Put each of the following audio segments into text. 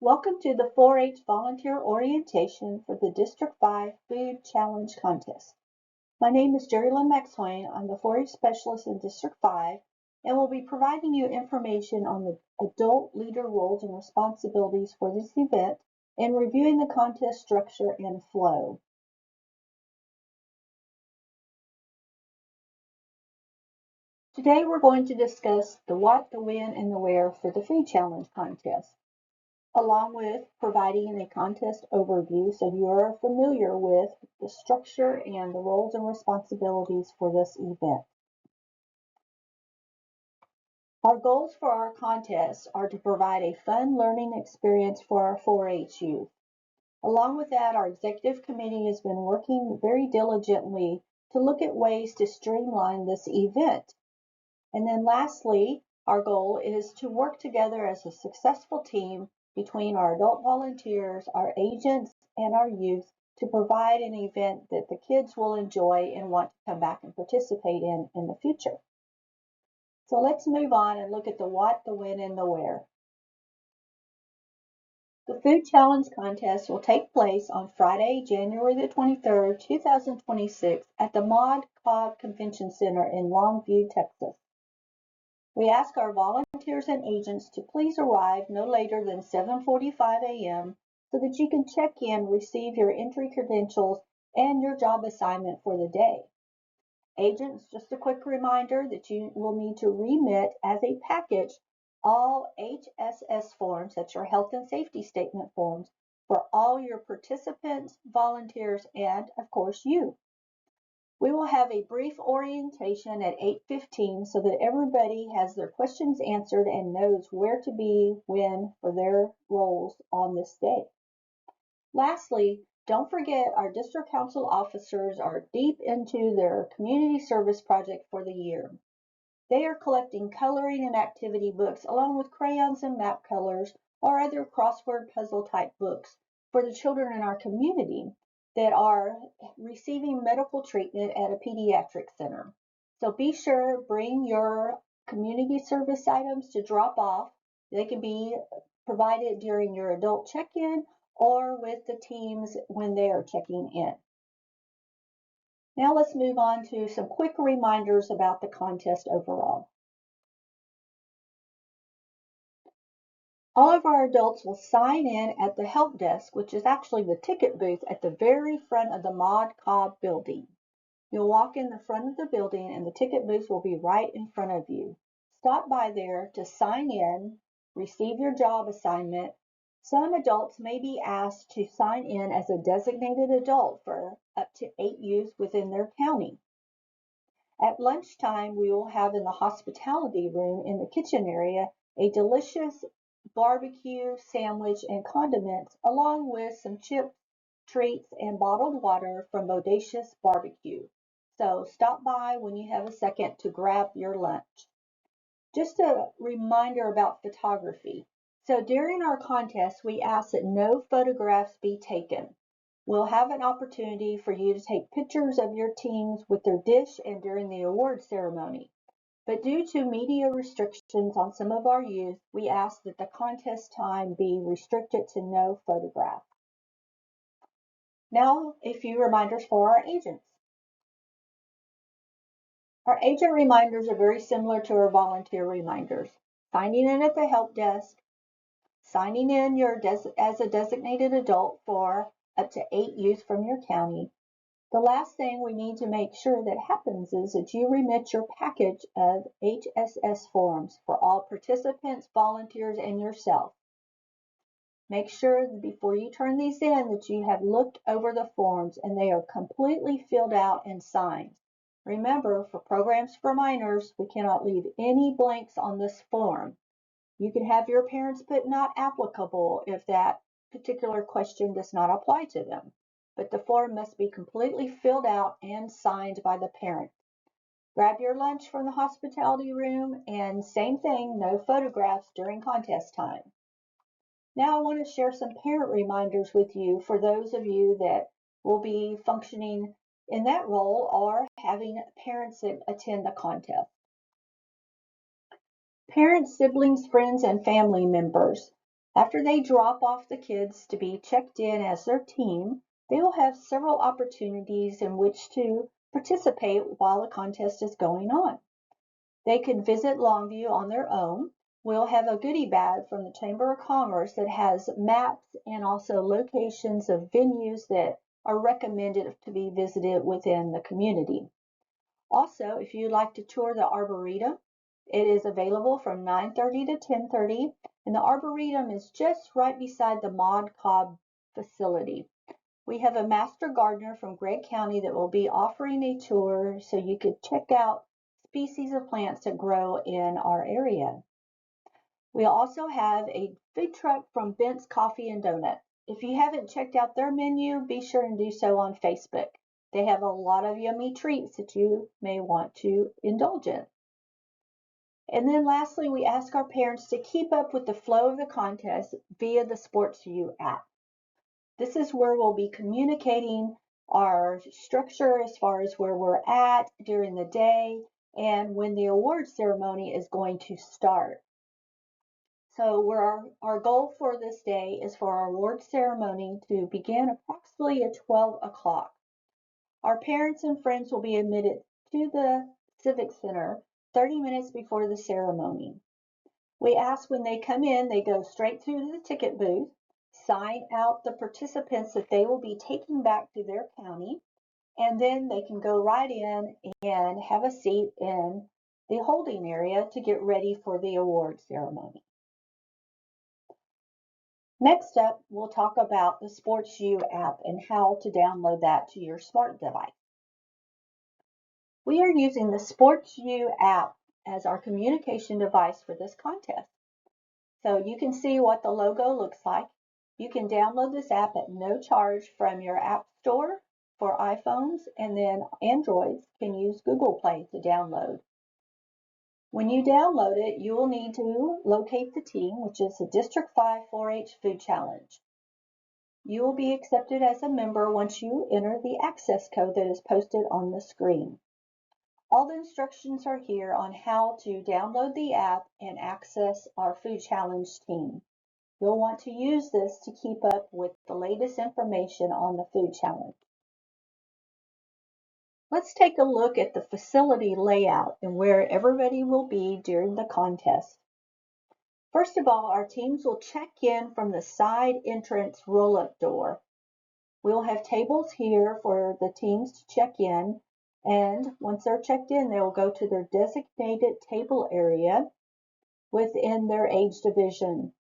Welcome to the 4-H volunteer orientation for the District 5 Food Challenge Contest. My name is Jheri-Lynn. I'm the 4-H specialist in District 5 and will be providing you information on the adult leader roles and responsibilities for this event and reviewing the contest structure and flow. Today we're going to discuss the what, the when, and the where for the Food Challenge Contest, along with providing a contest overview so you are familiar with the structure and the roles and responsibilities for this event. Our goals for our contest are to provide a fun learning experience for our 4-H youth. Along with that, our executive committee has been working very diligently to look at ways to streamline this event. And then lastly, our goal is to work together as a successful team between our adult volunteers, our agents, and our youth to provide an event that the kids will enjoy and want to come back and participate in the future. So let's move on and look at the what, the when, and the where. The Food Challenge Contest will take place on Friday, January the 23rd, 2026 at the Mod Cobb Convention Center in Longview, Texas. We ask our volunteers and agents to please arrive no later than 7:45 a.m. so that you can check in, receive your entry credentials, and your job assignment for the day. Agents, just a quick reminder that you will need to remit as a package all HSS forms, that's your health and safety statement forms, for all your participants, volunteers, and of course you. We will have a brief orientation at 8:15 so that everybody has their questions answered and knows where to be when for their roles on this day. Lastly, don't forget our district council officers are deep into their community service project for the year. They are collecting coloring and activity books along with crayons and map colors or other crossword puzzle type books for the children in our community that are receiving medical treatment at a pediatric center. So be sure, bring your community service items to drop off. They can be provided during your adult check-in or with the teams when they are checking in. Now let's move on to some quick reminders about the contest overall. All of our adults will sign in at the help desk, which is actually the ticket booth at the very front of the Mod Cobb building. You'll walk in the front of the building and the ticket booth will be right in front of you. Stop by there to sign in, receive your job assignment. Some adults may be asked to sign in as a designated adult for up to 8 youth within their county. At lunchtime, we will have in the hospitality room in the kitchen area a delicious barbecue sandwich and condiments along with some chips, treats, and bottled water from Bodacious Barbecue. So stop by when you have a second to grab your lunch. Just a reminder about photography. So during our contest, we ask that no photographs be taken. We'll have an opportunity for you to take pictures of your teams with their dish and during the award ceremony. But due to media restrictions on some of our youth, we ask that the contest time be restricted to no photographs. Now, a few reminders for our agents. Our agent reminders are very similar to our volunteer reminders. Signing in at the help desk, signing in as a designated adult for up to 8 youth from your county. The last thing we need to make sure that happens is that you remit your package of HSS forms for all participants, volunteers, and yourself. Make sure before you turn these in that you have looked over the forms and they are completely filled out and signed. Remember, for programs for minors, we cannot leave any blanks on this form. You can have your parents put not applicable if that particular question does not apply to them, but the form must be completely filled out and signed by the parent. Grab your lunch from the hospitality room and same thing, no photographs during contest time. Now I want to share some parent reminders with you for those of you that will be functioning in that role or having parents that attend the contest. Parents, siblings, friends, and family members. After they drop off the kids to be checked in as their team, they will have several opportunities in which to participate while the contest is going on. They could visit Longview on their own. We'll have a goodie bag from the Chamber of Commerce that has maps and also locations of venues that are recommended to be visited within the community. Also, if you'd like to tour the Arboretum, it is available from 9:30 to 10:30, and the Arboretum is just right beside the Mod Cobb facility. We have a master gardener from Gregg County that will be offering a tour so you could check out species of plants that grow in our area. We also have a food truck from Bent's Coffee and Donut. If you haven't checked out their menu, be sure and do so on Facebook. They have a lot of yummy treats that you may want to indulge in. And then lastly, we ask our parents to keep up with the flow of the contest via the SportsView app. This is where we'll be communicating our structure as far as where we're at during the day and when the award ceremony is going to start. So our goal for this day is for our award ceremony to begin approximately at 12 o'clock. Our parents and friends will be admitted to the Civic Center 30 minutes before the ceremony. We ask when they come in, they go straight through the ticket booth, sign out the participants that they will be taking back to their county, and then they can go right in and have a seat in the holding area to get ready for the award ceremony. Next up, we'll talk about the SportsView app and how to download that to your smart device. We are using the SportsView app as our communication device for this contest. So you can see what the logo looks like. You can download this app at no charge from your app store for iPhones, and then Androids can use Google Play to download. When you download it, you will need to locate the team, which is the District 5 4-H Food Challenge. You will be accepted as a member once you enter the access code that is posted on the screen. All the instructions are here on how to download the app and access our food challenge team. You'll want to use this to keep up with the latest information on the food challenge. Let's take a look at the facility layout and where everybody will be during the contest. First of all, our teams will check in from the side entrance roll-up door. We'll have tables here for the teams to check in, and once they're checked in, they will go to their designated table area within their age division.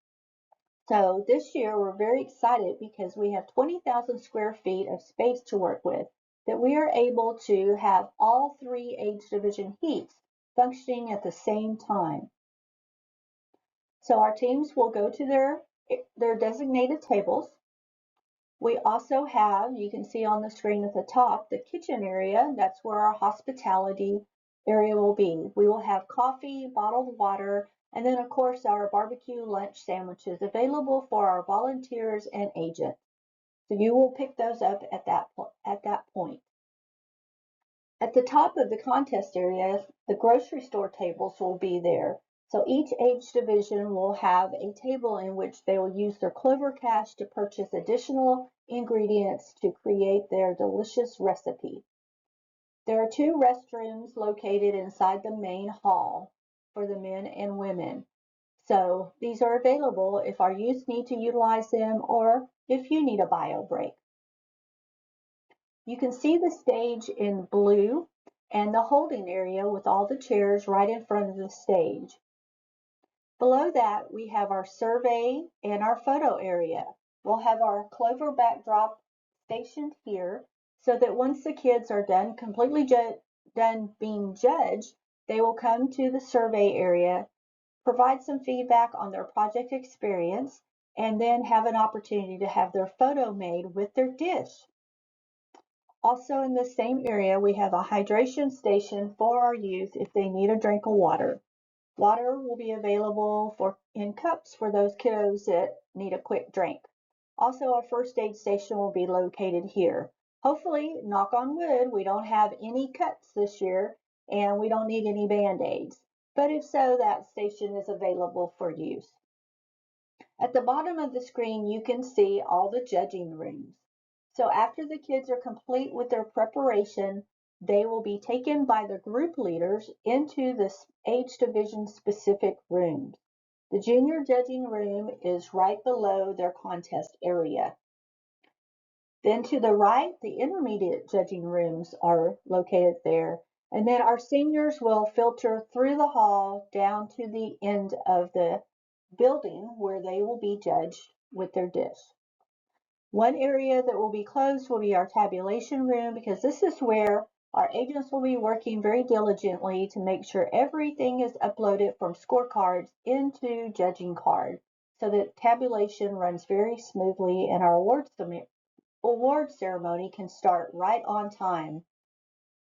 So this year we're very excited because we have 20,000 square feet of space to work with, that we are able to have all three age division heats functioning at the same time. So our teams will go to their designated tables. We also have, you can see on the screen at the top, the kitchen area. That's where our hospitality area will be. We will have coffee, bottled water, and then of course our barbecue lunch sandwiches available for our volunteers and agents. So you will pick those up at that point. At the top of the contest area, the grocery store tables will be there. So each age division will have a table in which they will use their Clover Cash to purchase additional ingredients to create their delicious recipe. There are two restrooms located inside the main hall for the men and women. So these are available if our youth need to utilize them or if you need a bio break. You can see the stage in blue and the holding area with all the chairs right in front of the stage. Below that, we have our survey and our photo area. We'll have our Clover backdrop stationed here so that once the kids are done done being judged, they will come to the survey area, provide some feedback on their project experience, and then have an opportunity to have their photo made with their dish. Also in the same area, we have a hydration station for our youth if they need a drink of water. Water will be available in cups for those kiddos that need a quick drink. Also, a first aid station will be located here. Hopefully, knock on wood, we don't have any cuts this year and we don't need any Band-Aids. But if so, that station is available for use. At the bottom of the screen, you can see all the judging rooms. So after the kids are complete with their preparation, they will be taken by the group leaders into the age division specific rooms. The junior judging room is right below their contest area. Then to the right, the intermediate judging rooms are located there. And then our seniors will filter through the hall down to the end of the building where they will be judged with their dish. One area that will be closed will be our tabulation room, because this is where our agents will be working very diligently to make sure everything is uploaded from scorecards into judging card so that tabulation runs very smoothly and our award ceremony can start right on time.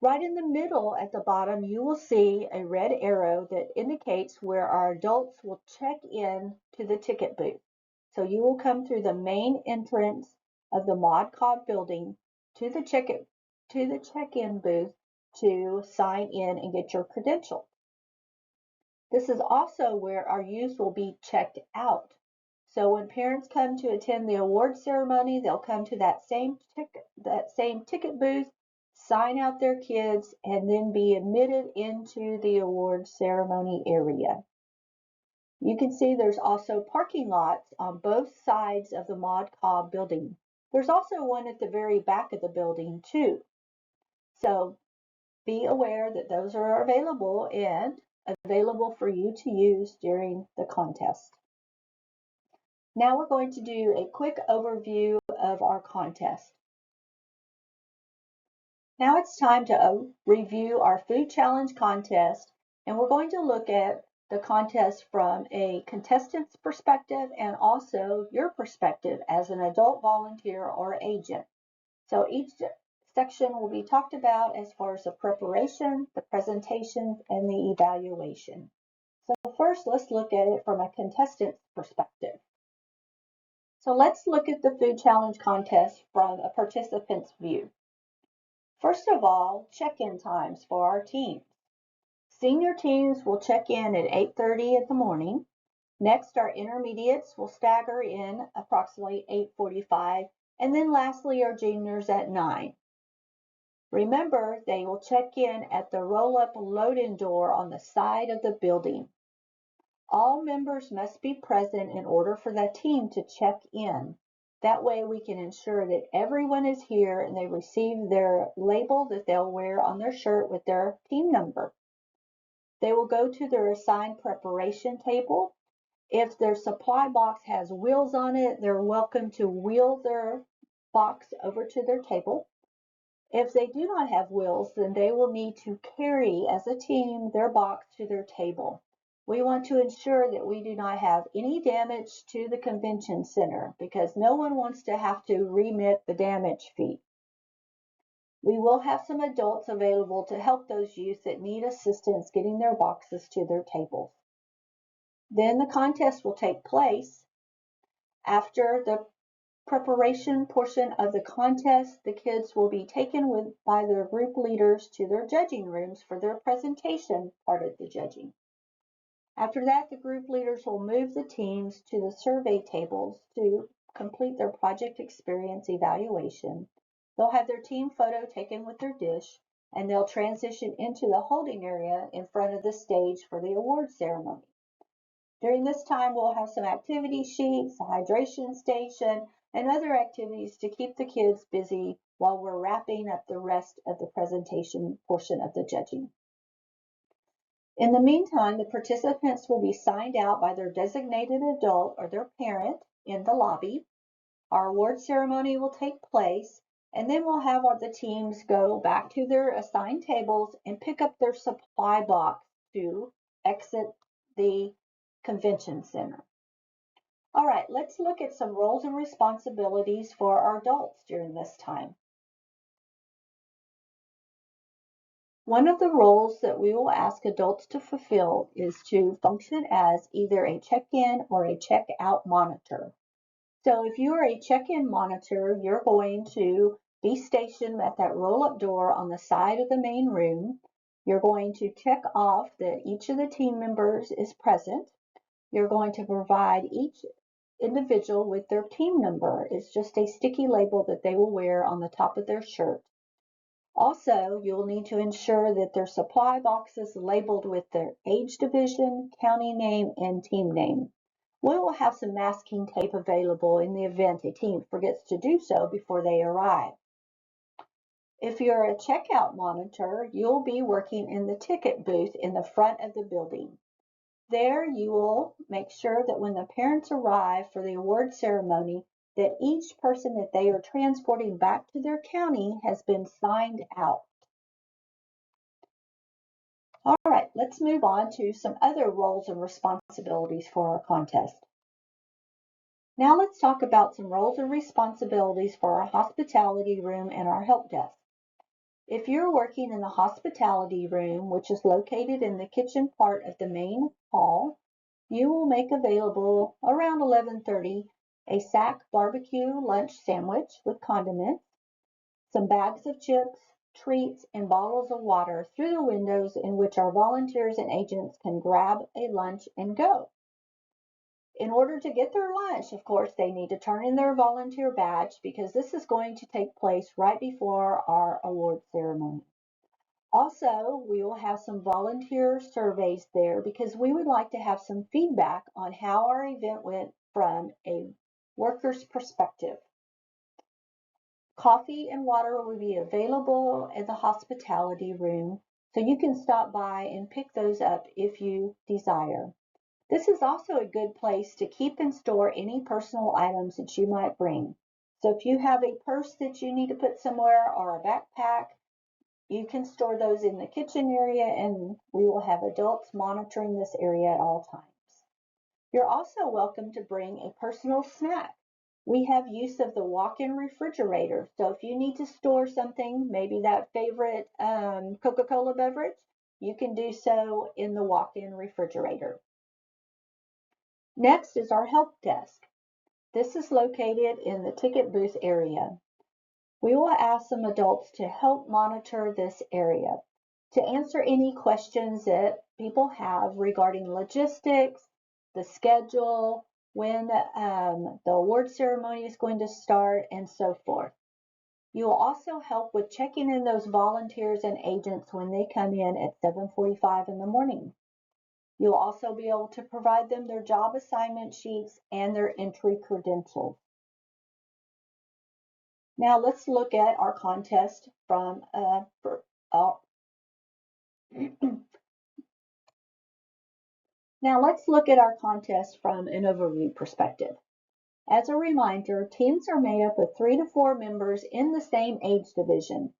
Right in the middle at the bottom, you will see a red arrow that indicates where our adults will check in to the ticket booth. So you will come through the main entrance of the Mod Cog building to the check-in booth to sign in and get your credentials. This is also where our youth will be checked out. So when parents come to attend the award ceremony, they'll come to that same ticket booth, sign out their kids, and then be admitted into the award ceremony area. You can see there's also parking lots on both sides of the Mod Cobb building. There's also one at the very back of the building too. So be aware that those are available for you to use during the contest. Now we're going to do a quick overview of our contest. Now it's time to review our food challenge contest, and we're going to look at the contest from a contestant's perspective and also your perspective as an adult volunteer or agent. So each section will be talked about as far as the preparation, the presentations, and the evaluation. So first, let's look at it from a contestant's perspective. So let's look at the food challenge contest from a participant's view. First of all, check-in times for our teams. Senior teams will check in at 8:30 in the morning. Next, our intermediates will stagger in approximately 8:45, and then lastly, our juniors at 9. Remember, they will check in at the roll-up load-in door on the side of the building. All members must be present in order for the team to check in. That way we can ensure that everyone is here and they receive their label that they'll wear on their shirt with their team number. They will go to their assigned preparation table. If their supply box has wheels on it, they're welcome to wheel their box over to their table. If they do not have wheels, then they will need to carry as a team their box to their table. We want to ensure that we do not have any damage to the convention center because no one wants to have to remit the damage fee. We will have some adults available to help those youth that need assistance getting their boxes to their tables. Then the contest will take place. After the preparation portion of the contest, the kids will be taken by their group leaders to their judging rooms for their presentation part of the judging. After that, the group leaders will move the teams to the survey tables to complete their project experience evaluation. They'll have their team photo taken with their dish, and they'll transition into the holding area in front of the stage for the award ceremony. During this time, we'll have some activity sheets, a hydration station, and other activities to keep the kids busy while we're wrapping up the rest of the presentation portion of the judging. In the meantime, the participants will be signed out by their designated adult or their parent in the lobby. Our award ceremony will take place, and then we'll have the teams go back to their assigned tables and pick up their supply box to exit the convention center. All right, let's look at some roles and responsibilities for our adults during this time. One of the roles that we will ask adults to fulfill is to function as either a check-in or a check-out monitor. So if you are a check-in monitor, you're going to be stationed at that roll-up door on the side of the main room. You're going to check off that each of the team members is present. You're going to provide each individual with their team number. It's just a sticky label that they will wear on the top of their shirt. Also, you'll need to ensure that their supply boxes labeled with their age division, county name, and team name. We will have some masking tape available in the event a team forgets to do so before they arrive. If you're a checkout monitor, you'll be working in the ticket booth in the front of the building. There you will make sure that when the parents arrive for the award ceremony, that each person that they are transporting back to their county has been signed out. All right, let's move on to some other roles and responsibilities for our contest. Now let's talk about some roles and responsibilities for our hospitality room and our help desk. If you're working in the hospitality room, which is located in the kitchen part of the main hall, you will make available around 11:30 a sack barbecue lunch sandwich with condiments, some bags of chips, treats, and bottles of water through the windows in which our volunteers and agents can grab a lunch and go. In order to get their lunch, of course, they need to turn in their volunteer badge because this is going to take place right before our award ceremony. Also, we will have some volunteer surveys there because we would like to have some feedback on how our event went from a worker's perspective. Coffee and water will be available in the hospitality room, so you can stop by and pick those up if you desire. This is also a good place to keep and store any personal items that you might bring. So if you have a purse that you need to put somewhere or a backpack, you can store those in the kitchen area, and we will have adults monitoring this area at all times. You're also welcome to bring a personal snack. We have use of the walk-in refrigerator, so if you need to store something, maybe that favorite Coca-Cola beverage, you can do so in the walk-in refrigerator. Next is our help desk. This is located in the ticket booth area. We will ask some adults to help monitor this area, to answer any questions that people have regarding logistics, the schedule, when the award ceremony is going to start, and so forth. You will also help with checking in those volunteers and agents when they come in at 7:45 in the morning. You'll also be able to provide them their job assignment sheets and their entry credentials. Now let's look at our contest from Now let's look at our contest from an overview perspective. As a reminder, teams are made up of 3 to 4 members in the same age division.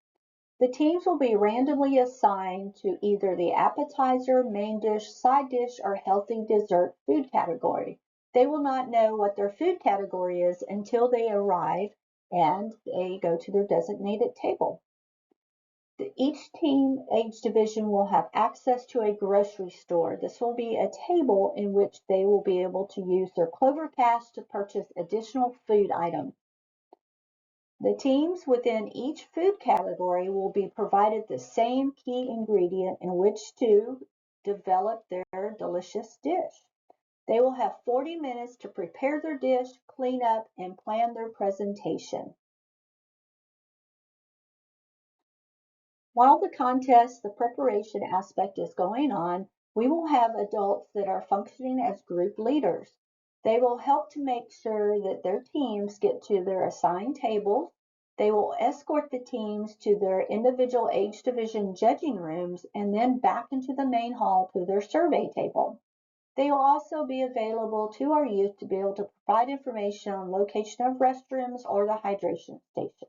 The teams will be randomly assigned to either the appetizer, main dish, side dish, or healthy dessert food category. They will not know what their food category is until they arrive and they go to their designated table. Each team age division will have access to a grocery store. This will be a table in which they will be able to use their Clover Cash to purchase additional food items. The teams within each food category will be provided the same key ingredient in which to develop their delicious dish. They will have 40 minutes to prepare their dish, clean up, and plan their presentation. While the contest, the preparation aspect is going on, we will have adults that are functioning as group leaders. They will help to make sure that their teams get to their assigned tables. They will escort the teams to their individual age division judging rooms and then back into the main hall to their survey table. They will also be available to our youth to be able to provide information on location of restrooms or the hydration station.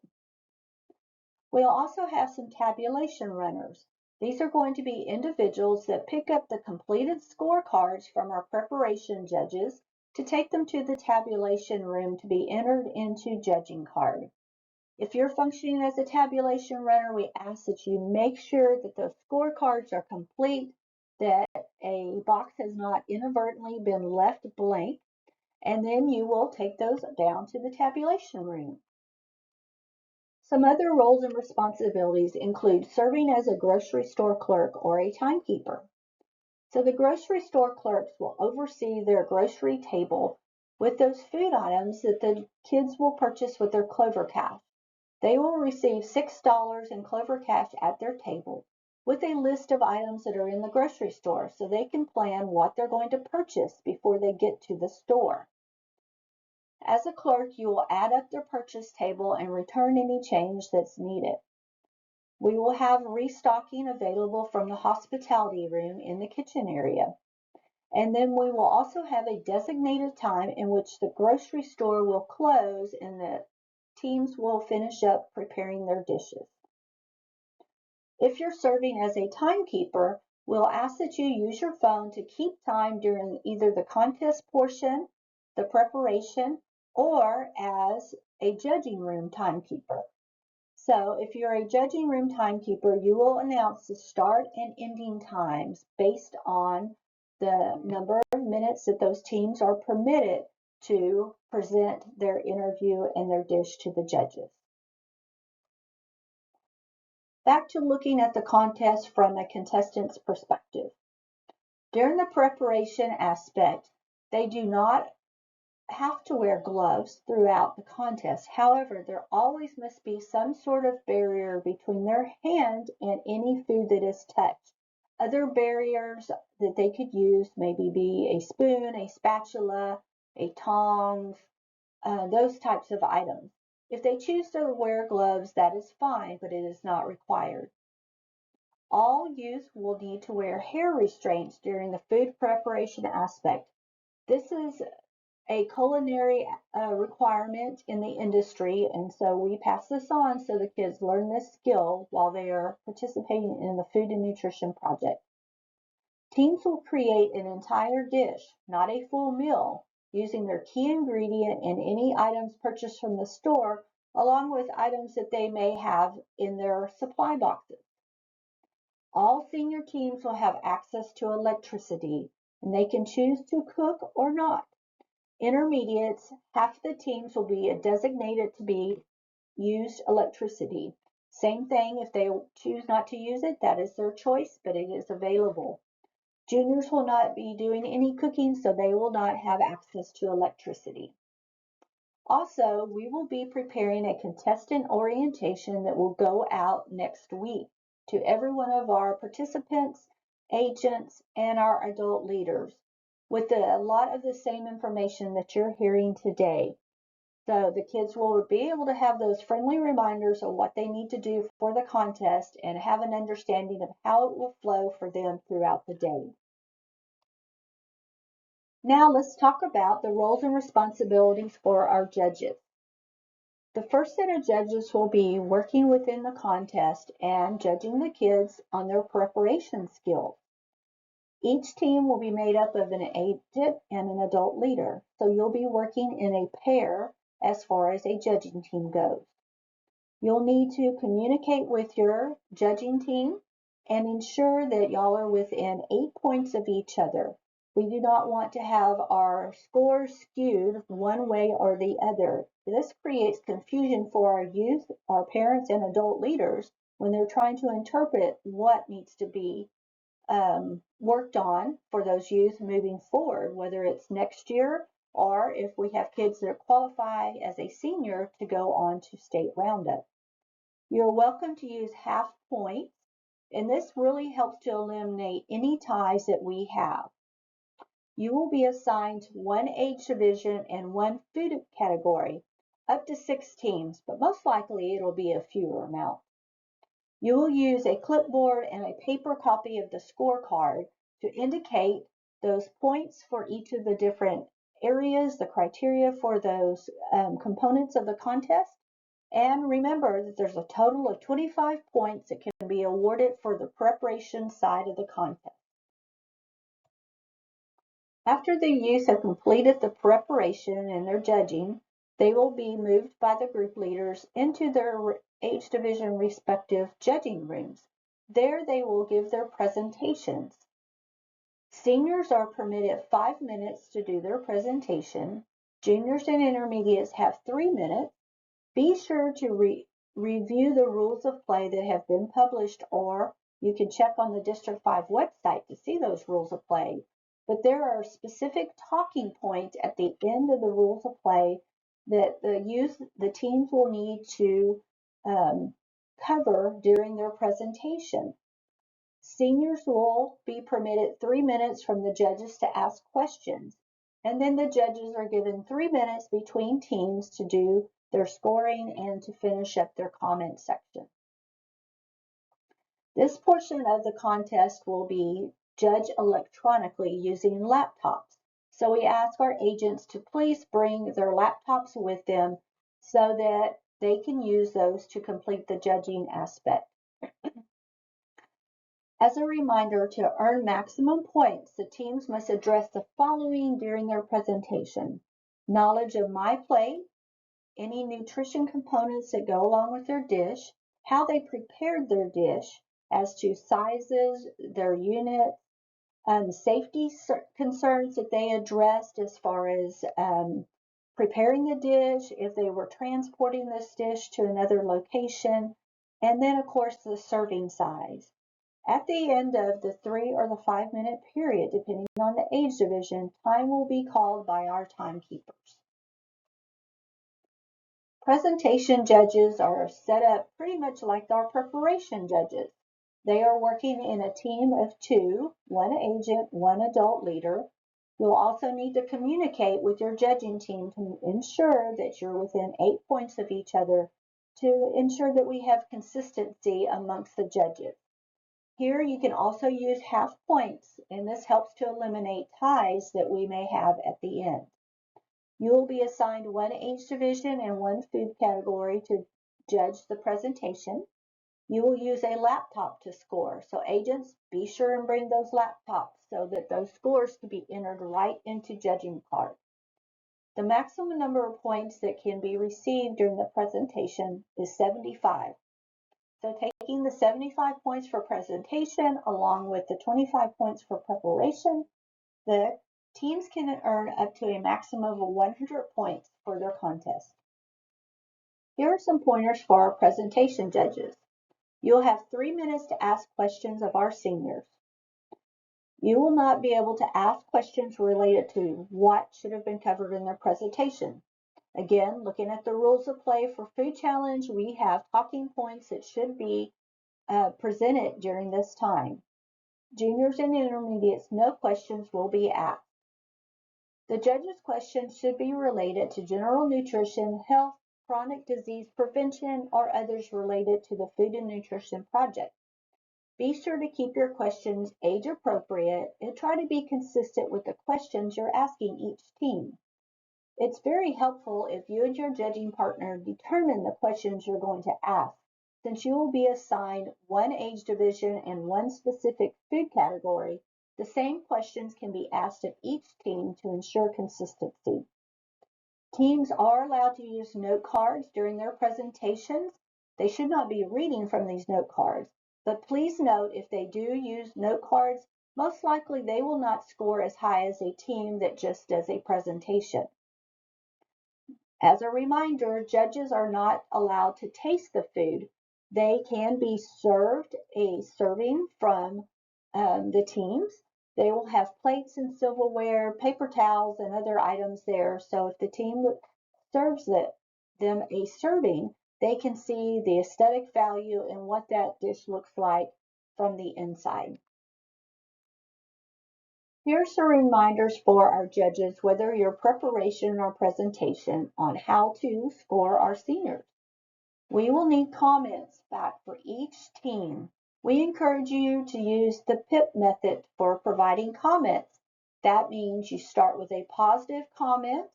We'll also have some tabulation runners. These are going to be individuals that pick up the completed scorecards from our preparation judges to take them to the tabulation room to be entered into judging card. If you're functioning as a tabulation runner, we ask that you make sure that those scorecards are complete, that a box has not inadvertently been left blank, and then you will take those down to the tabulation room. Some other roles and responsibilities include serving as a grocery store clerk or a timekeeper. So the grocery store clerks will oversee their grocery table with those food items that the kids will purchase with their Clover Cash. They will receive $6 in Clover Cash at their table with a list of items that are in the grocery store so they can plan what they're going to purchase before they get to the store. As a clerk, you will add up their purchase table and return any change that's needed. We will have restocking available from the hospitality room in the kitchen area. And then we will also have a designated time in which the grocery store will close and the teams will finish up preparing their dishes. If you're serving as a timekeeper, we'll ask that you use your phone to keep time during either the contest portion, the preparation, or as a judging room timekeeper. So if you're a judging room timekeeper, you will announce the start and ending times based on the number of minutes that those teams are permitted to present their interview and their dish to the judges. Back to looking at the contest from a contestant's perspective. During the preparation aspect, they do not have to wear gloves throughout the contest. However, there always must be some sort of barrier between their hand and any food that is touched. Other barriers that they could use maybe be a spoon, a spatula, a tongs, those types of items. If they choose to wear gloves, that is fine, but it is not required. All youth will need to wear hair restraints during the food preparation aspect. This is a culinary requirement in the industry, and so we pass this on so the kids learn this skill while they are participating in the food and nutrition project. Teams will create an entire dish, not a full meal, using their key ingredient and any items purchased from the store, along with items that they may have in their supply boxes. All senior teams will have access to electricity, and they can choose to cook or not. Intermediates, half the teams will be designated to be used electricity. Same thing, if they choose not to use it, that is their choice, but it is available. Juniors will not be doing any cooking, so they will not have access to electricity. Also, we will be preparing a contestant orientation that will go out next week to every one of our participants, agents, and our adult leaders with a lot of the same information that you're hearing today. So the kids will be able to have those friendly reminders of what they need to do for the contest and have an understanding of how it will flow for them throughout the day. Now let's talk about the roles and responsibilities for our judges. The first set of judges will be working within the contest and judging the kids on their preparation skills. Each team will be made up of an agent and an adult leader, so you'll be working in a pair as far as a judging team goes. You'll need to communicate with your judging team and ensure that y'all are within 8 points of each other. We do not want to have our scores skewed one way or the other. This creates confusion for our youth, our parents, and adult leaders when they're trying to interpret what needs to be worked on for those youth moving forward, whether it's next year or if we have kids that qualify as a senior to go on to state roundup. You're welcome to use half points, and this really helps to eliminate any ties that we have. You will be assigned one age division and one food category, up to 6 teams, but most likely it'll be a fewer amount. You will use a clipboard and a paper copy of the scorecard to indicate those points for each of the different areas, the criteria for those components of the contest. And remember that there's a total of 25 points that can be awarded for the preparation side of the contest. After the youth have completed the preparation and their judging, they will be moved by the group leaders into their age division respective judging rooms. There they will give their presentations. Seniors are permitted 5 minutes to do their presentation. Juniors and intermediates have 3 minutes. Be sure to review the rules of play that have been published, or you can check on the District 5 website to see those rules of play. but there are specific talking points at the end of the rules of play that the teams will need to um, cover during their presentation. Seniors will be permitted 3 minutes from the judges to ask questions, and then the judges are given 3 minutes between teams to do their scoring and to finish up their comment section. This portion of the contest will be judged electronically using laptops. So we ask our agents to please bring their laptops with them so that they can use those to complete the judging aspect. As a reminder, to earn maximum points, the teams must address the following during their presentation: knowledge of my plate, any nutrition components that go along with their dish, how they prepared their dish as to sizes, their unit, safety concerns that they addressed as far as preparing the dish, if they were transporting this dish to another location, and then of course the serving size. At the end of the 3 or the 5 minute period, depending on the age division, time will be called by our timekeepers. Presentation judges are set up pretty much like our preparation judges. They are working in a team of 2, one agent, one adult leader. You'll also need to communicate with your judging team to ensure that you're within 8 points of each other to ensure that we have consistency amongst the judges. Here you can also use half points, and this helps to eliminate ties that we may have at the end. You will be assigned one age division and one food category to judge the presentation. You will use a laptop to score, so agents, be sure and bring those laptops so that those scores can be entered right into judging cards. The maximum number of points that can be received during the presentation is 75. So taking the 75 points for presentation along with the 25 points for preparation, the teams can earn up to a maximum of 100 points for their contest. Here are some pointers for our presentation judges. You'll have 3 minutes to ask questions of our seniors. You will not be able to ask questions related to what should have been covered in their presentation. Again, looking at the rules of play for Food Challenge, we have talking points that should be presented during this time. Juniors and intermediates, no questions will be asked. The judges' questions should be related to general nutrition, health, chronic disease prevention, or others related to the Food and Nutrition Project. Be sure to keep your questions age appropriate and try to be consistent with the questions you're asking each team. It's very helpful if you and your judging partner determine the questions you're going to ask, since you will be assigned one age division and one specific food category. The same questions can be asked of each team to ensure consistency. Teams are allowed to use note cards during their presentations. They should not be reading from these note cards, but please note if they do use note cards, most likely they will not score as high as a team that just does a presentation. As a reminder, judges are not allowed to taste the food. They can be served a serving from the teams. They will have plates and silverware, paper towels, and other items there. So if the team serves them a serving, they can see the aesthetic value and what that dish looks like from the inside. Here's some reminders for our judges, whether your preparation or presentation, on how to score our seniors. We will need comments back for each team. We encourage you to use the PIP method for providing comments. That means you start with a positive comment,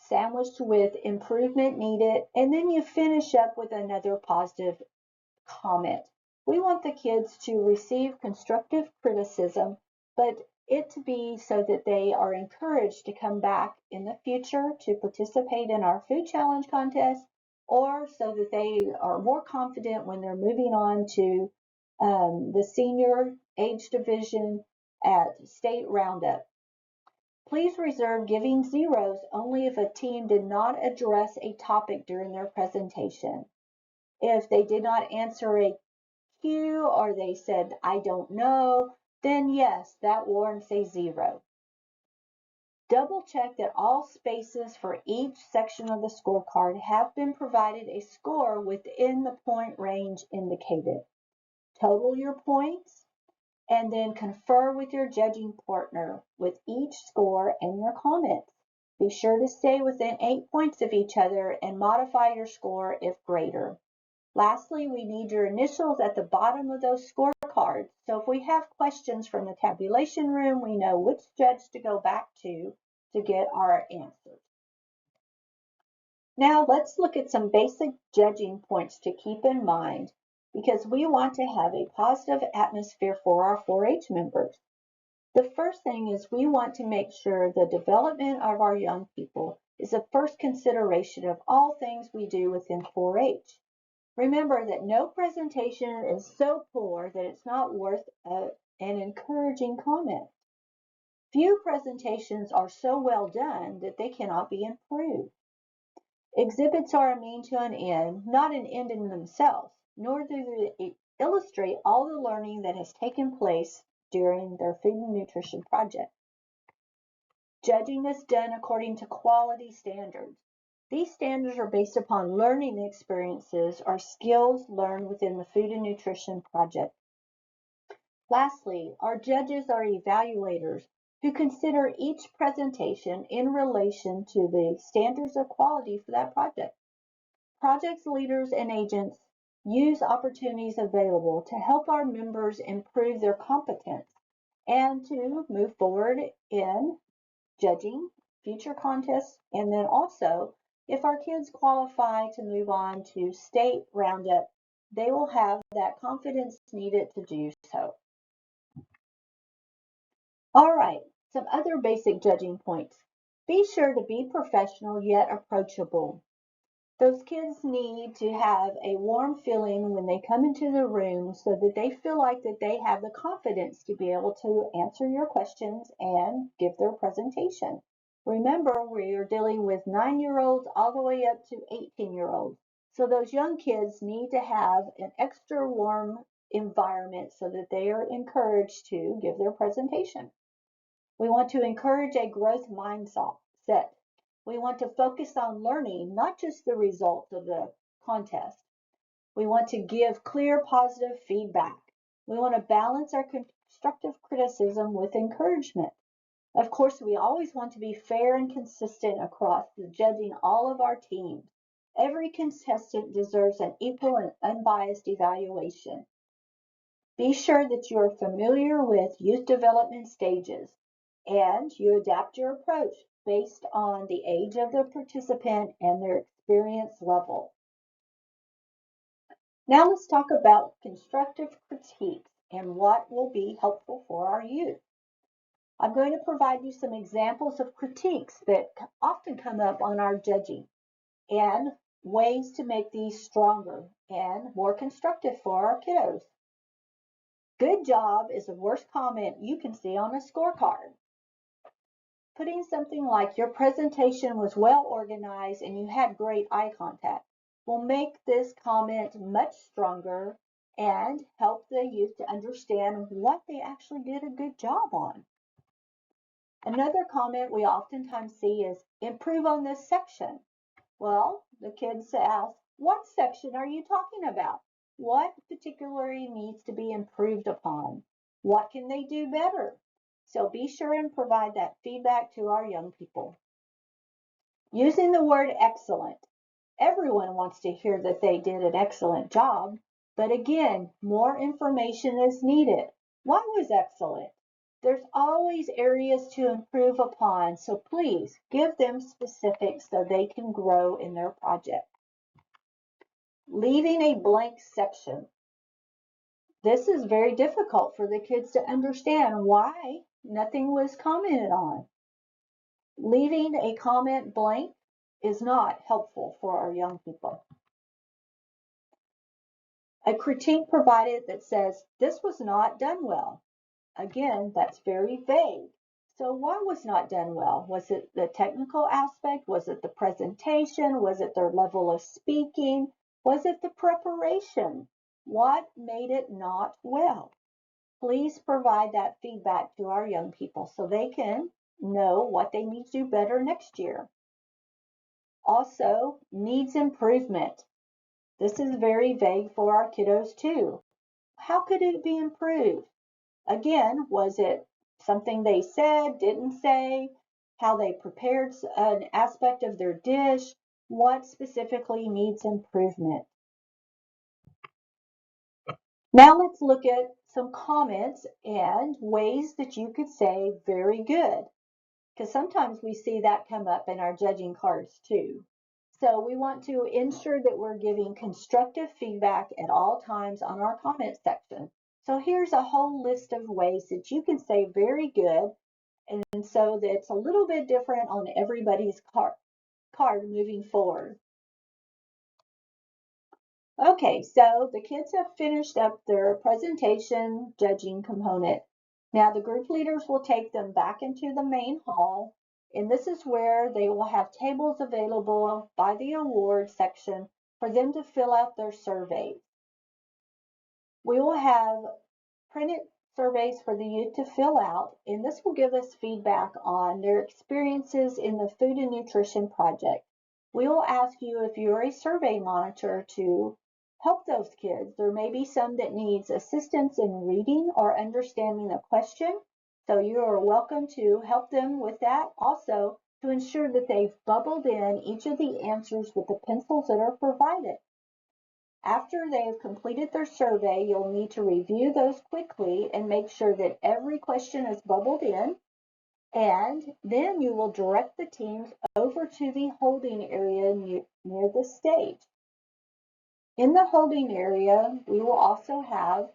sandwiched with improvement needed, and then you finish up with another positive comment. We want the kids to receive constructive criticism, but it to be so that they are encouraged to come back in the future to participate in our food challenge contest, or so that they are more confident when they're moving on to the senior age division at state roundup. Please reserve giving zeros only if a team did not address a topic during their presentation. If they did not answer a cue or they said, I don't know, then yes, that warrants a 0. Double check that all spaces for each section of the scorecard have been provided a score within the point range indicated. Total your points and then confer with your judging partner with each score and your comments. Be sure to stay within 8 points of each other and modify your score if greater. Lastly, we need your initials at the bottom of those scorecards, so if we have questions from the tabulation room, we know which judge to go back to get our answers. Now let's look at some basic judging points to keep in mind because we want to have a positive atmosphere for our 4-H members. The first thing is we want to make sure the development of our young people is the first consideration of all things we do within 4-H. Remember that no presentation is so poor that it's not worth an encouraging comment. Few presentations are so well done that they cannot be improved. Exhibits are a mean to an end, not an end in themselves, nor do they illustrate all the learning that has taken place during their food and nutrition project. Judging is done according to quality standards. These standards are based upon learning experiences or skills learned within the food and nutrition project. Lastly, our judges are evaluators who consider each presentation in relation to the standards of quality for that project. Project leaders and agents use opportunities available to help our members improve their competence and to move forward in judging future contests, and then also if our kids qualify to move on to state roundup, they will have that confidence needed to do so. All right, some other basic judging points. Be sure to be professional yet approachable. Those kids need to have a warm feeling when they come into the room so that they feel like that they have the confidence to be able to answer your questions and give their presentation. Remember, we're dealing with 9-year-olds all the way up to 18-year-olds. So those young kids need to have an extra warm environment so that they are encouraged to give their presentation. We want to encourage a growth mindset. We want to focus on learning, not just the results of the contest. We want to give clear, positive feedback. We want to balance our constructive criticism with encouragement. Of course, we always want to be fair and consistent across judging all of our teams. Every contestant deserves an equal and unbiased evaluation. Be sure that you are familiar with youth development stages and you adapt your approach based on the age of the participant and their experience level. Now let's talk about constructive critiques and what will be helpful for our youth. I'm going to provide you some examples of critiques that often come up on our judging and ways to make these stronger and more constructive for our kiddos. Good job is the worst comment you can see on a scorecard. Putting something like your presentation was well organized and you had great eye contact will make this comment much stronger and help the youth to understand what they actually did a good job on. Another comment we oftentimes see is improve on this section. Well, the kids ask, what section are you talking about? What particularly needs to be improved upon? What can they do better? So be sure and provide that feedback to our young people. Using the word excellent. Everyone wants to hear that they did an excellent job, but again, more information is needed. What was excellent? There's always areas to improve upon, so please give them specifics so they can grow in their project. Leaving a blank section. This is very difficult for the kids to understand why nothing was commented on. Leaving a comment blank is not helpful for our young people. A critique provided that says, this was not done well. Again, that's very vague. So what was not done well? Was it the technical aspect? Was it the presentation? Was it their level of speaking? Was it the preparation? What made it not well? Please provide that feedback to our young people so they can know what they need to do better next year. Also, needs improvement. This is very vague for our kiddos too. How could it be improved? Again, was it something they said, didn't say, how they prepared an aspect of their dish? What specifically needs improvement? Now let's look at some comments and ways that you could say very good, because sometimes we see that come up in our judging cards too. So we want to ensure that we're giving constructive feedback at all times on our comment section. So here's a whole list of ways that you can say very good, and so that it's a little bit different on everybody's card moving forward. Okay, so the kids have finished up their presentation judging component. Now the group leaders will take them back into the main hall, and this is where they will have tables available by the award section for them to fill out their surveys. We will have printed surveys for the youth to fill out, and this will give us feedback on their experiences in the food and nutrition project. We will ask you if you're a survey monitor to help those kids. There may be some that needs assistance in reading or understanding the question, so you are welcome to help them with that. Also, to ensure that they've bubbled in each of the answers with the pencils that are provided. After they have completed their survey, you'll need to review those quickly and make sure that every question is bubbled in, and then you will direct the teams over to the holding area near the stage. In the holding area, we will also have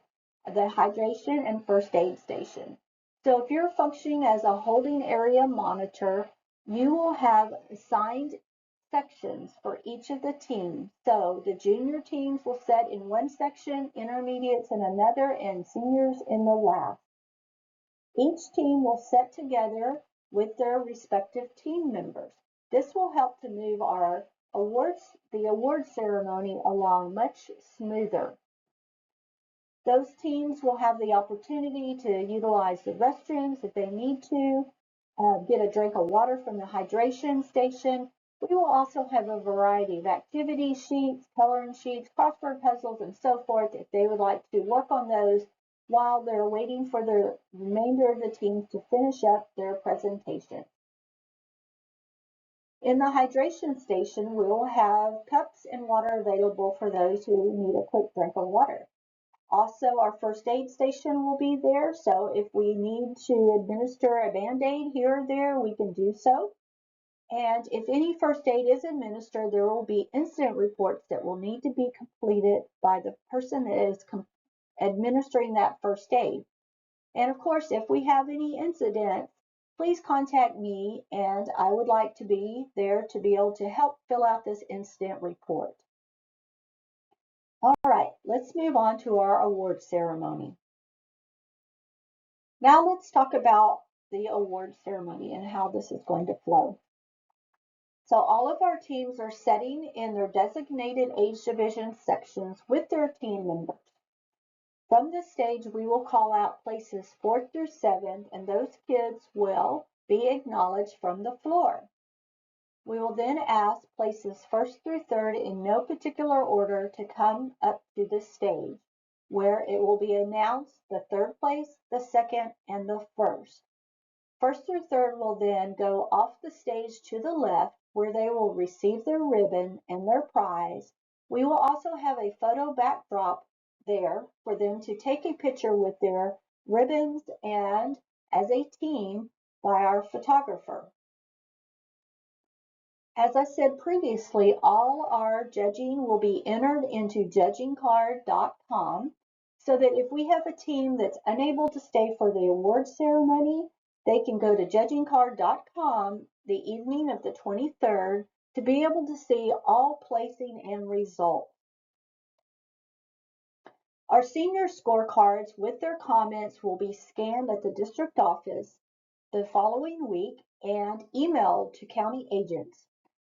the hydration and first aid station. So if you're functioning as a holding area monitor, you will have assigned sections for each of the teams. So the junior teams will sit in one section, intermediates in another, and seniors in the last. Each team will sit together with their respective team members. This will help to move the award ceremony along much smoother. Those teams will have the opportunity to utilize the restrooms if they need to, get a drink of water from the hydration station. We will also have a variety of activity sheets, coloring sheets, crossword puzzles, and so forth if they would like to work on those while they're waiting for the remainder of the teams to finish up their presentation. In the hydration station, we will have cups and water available for those who need a quick drink of water. Also, our first aid station will be there, so if we need to administer a Band-Aid here or there, we can do so. And if any first aid is administered, there will be incident reports that will need to be completed by the person that is administering that first aid. And of course, if we have any incidents, please contact me, and I would like to be there to be able to help fill out this incident report. All right, let's move on to our award ceremony. Now let's talk about the award ceremony and how this is going to flow. So all of our teams are sitting in their designated age division sections with their team members. From this stage, we will call out places 4th through 7th, and those kids will be acknowledged from the floor. We will then ask places 1st through 3rd in no particular order to come up to the stage, where it will be announced the 3rd place, the 2nd, and the 1st. 1st through 3rd will then go off the stage to the left, where they will receive their ribbon and their prize. We will also have a photo backdrop there for them to take a picture with their ribbons and as a team by our photographer. As I said previously, all our judging will be entered into judgingcard.com, so that if we have a team that's unable to stay for the award ceremony, they can go to judgingcard.com the evening of the 23rd to be able to see all placing and results. Our senior scorecards with their comments will be scanned at the district office the following week and emailed to county agents.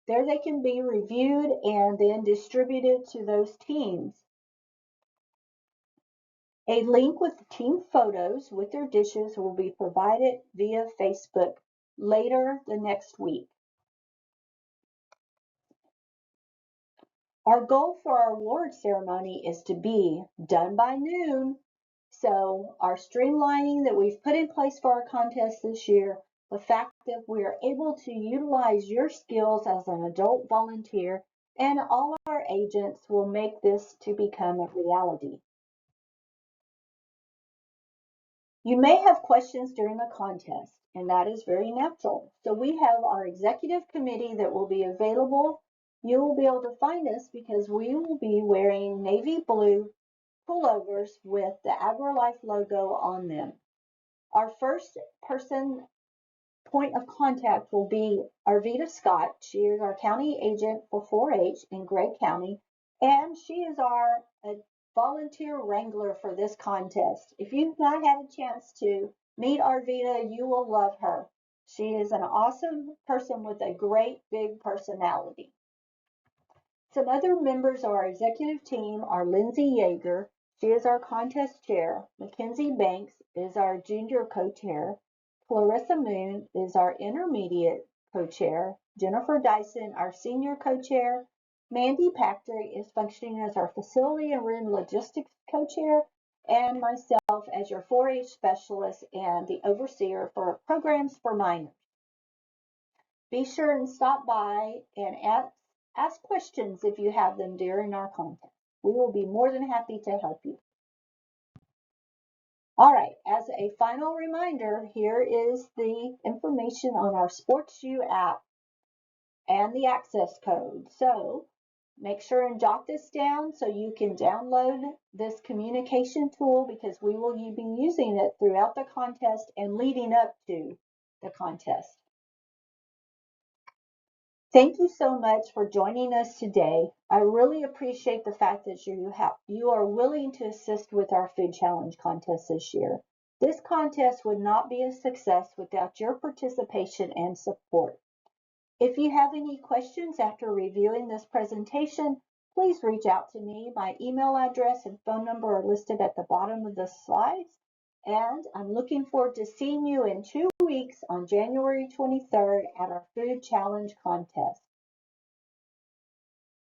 There they can be reviewed and then distributed to those teams. A link with the team photos with their dishes will be provided via Facebook later the next week. Our goal for our award ceremony is to be done by noon. So our streamlining that we've put in place for our contest this year, the fact that we are able to utilize your skills as an adult volunteer, and all our agents will make this to become a reality. You may have questions during the contest, and that is very natural. So we have our executive committee that will be available. You will be able to find us because we will be wearing navy blue pullovers with the AgriLife logo on them. Our first person point of contact will be Arvita Scott. She is our county agent for 4-H in Gregg County, and she is our volunteer wrangler for this contest. If you've not had a chance to meet Arvita, you will love her. She is an awesome person with a great big personality. Some other members of our executive team are Lindsay Yeager. She is our contest chair. Mackenzie Banks is our junior co-chair. Clarissa Moon is our intermediate co-chair. Jennifer Dyson, our senior co-chair. Mandy Patrick is functioning as our facility and room logistics co-chair. And myself as your 4-H specialist and the overseer for programs for minors. Be sure and stop by and ask questions if you have them during our contest. We will be more than happy to help you. All right, as a final reminder, here is the information on our SportsU app and the access code. So make sure and jot this down so you can download this communication tool because we will be using it throughout the contest and leading up to the contest. Thank you so much for joining us today. I really appreciate the fact that you are willing to assist with our food challenge contest this year. This contest would not be a success without your participation and support. If you have any questions after reviewing this presentation, please reach out to me. My email address and phone number are listed at the bottom of the slides. And I'm looking forward to seeing you in 2 weeks on January 23rd at our Food Challenge contest.